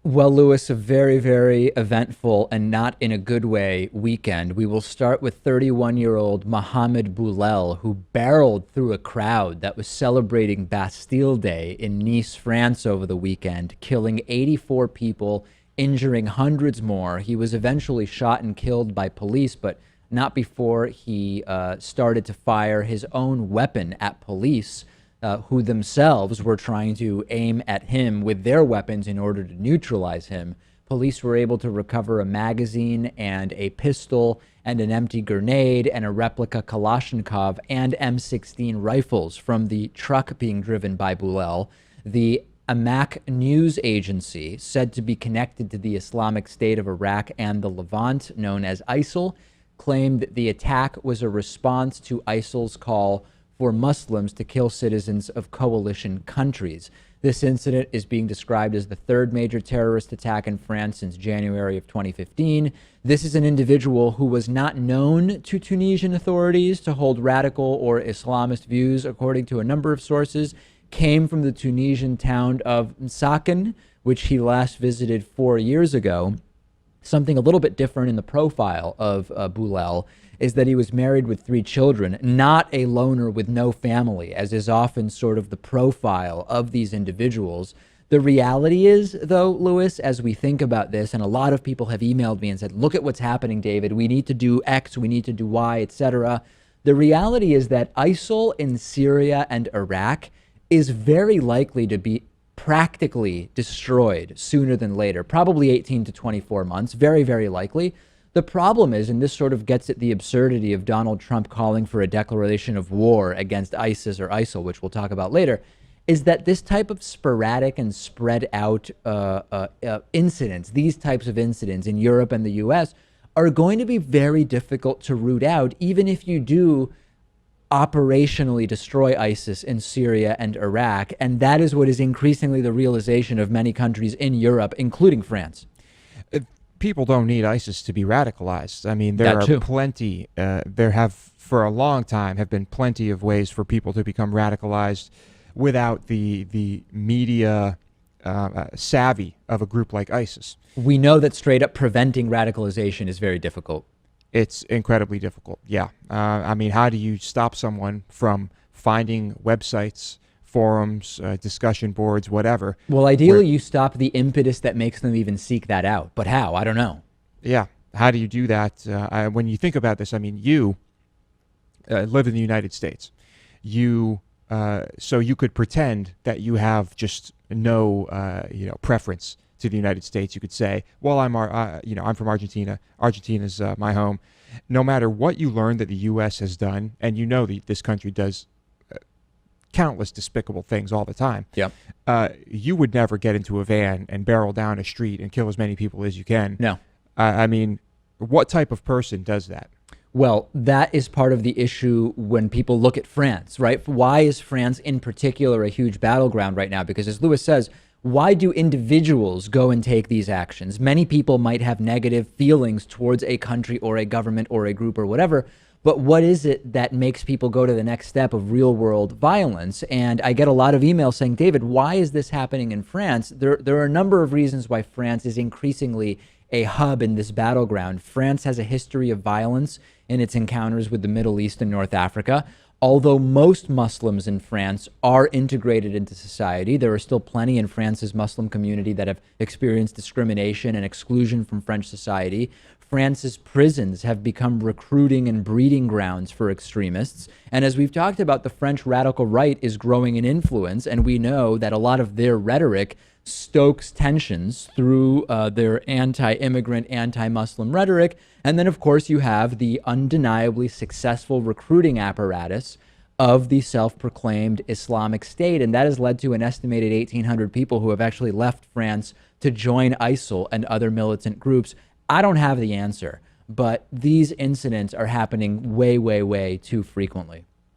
Well, Lewis, a very, very eventful and not in a good way weekend. We will start with 31-year-old Mohamed Bouhlel, who barreled through a crowd that was celebrating Bastille Day in Nice, France over the weekend, killing 84 people, injuring hundreds more. He was eventually shot and killed by police, but not before he started to fire his own weapon at police, who themselves were trying to aim at him with their weapons in order to neutralize him. Police were able to recover a magazine and a pistol and an empty grenade and a replica Kalashnikov and M16 rifles from the truck being driven by Bouhlel. The Amaq news agency, said to be connected to the Islamic State of Iraq and the Levant, known as ISIL, claimed that the attack was a response to ISIL's call for Muslims to kill citizens of coalition countries. This incident is being described as the third major terrorist attack in France since January of 2015. This is an individual who was not known to Tunisian authorities to hold radical or Islamist views, according to a number of sources, came from the Tunisian town of Msaken, which he last visited 4 years ago. Something a little bit different in the profile of Bouhlel is that he was married with 3 children, not a loner with no family, as is often sort of the profile of these individuals. The reality is, though, Lewis, as we think about this, and a lot of people have emailed me and said, look at what's happening, David, we need to do X, we need to do Y, etc. The reality is that ISIL in Syria and Iraq is very likely to be practically destroyed sooner than later, probably 18 to 24 months, very, very likely. The problem is, and this sort of gets at the absurdity of Donald Trump calling for a declaration of war against ISIS or ISIL, which we'll talk about later, is that this type of sporadic and spread out incidents, these types of incidents in Europe and the US, are going to be very difficult to root out, even if you do operationally destroy ISIS in Syria and Iraq. And that is what is increasingly the realization of many countries in Europe, including France. People don't need ISIS to be radicalized. I mean, there are plenty, there have for a long time have been plenty of ways for people to become radicalized without the media savvy of a group like ISIS. We know that straight up preventing radicalization is very difficult. It's incredibly difficult, yeah. I mean, how do you stop someone from finding websites, forums, discussion boards, whatever? Well, ideally, you stop the impetus that makes them even seek that out. But how? I don't know. Yeah. How do you do that? When you think about this, I mean, you live in the United States. So you could pretend that you have just no, preference to the United States. You could say, well, I'm from Argentina. Argentina's my home. No matter what you learn that the U.S. has done, and this country does countless despicable things all the time. Yep. You would never get into a van and barrel down a street and kill as many people as you can. No. I mean, what type of person does that? Well, that is part of the issue when people look at France, right? Why is France in particular a huge battleground right now? Because as Lewis says, why do individuals go and take these actions? Many people might have negative feelings towards a country or a government or a group or whatever, but what is it that makes people go to the next step of real world violence? And I get a lot of emails saying, David, why is this happening in France? There are a number of reasons why France is increasingly a hub in this battleground. France has a history of violence in its encounters with the Middle East and North Africa. Although most Muslims in France are integrated into society, there are still plenty in France's Muslim community that have experienced discrimination and exclusion from French society. France's prisons have become recruiting and breeding grounds for extremists. And as we've talked about, the French radical right is growing in influence, and we know that a lot of their rhetoric stokes tensions through their anti-immigrant, anti-Muslim rhetoric. And then, of course, you have the undeniably successful recruiting apparatus of the self-proclaimed Islamic State. And that has led to an estimated 1,800 people who have actually left France to join ISIL and other militant groups. I don't have the answer, but these incidents are happening way, way, way too frequently.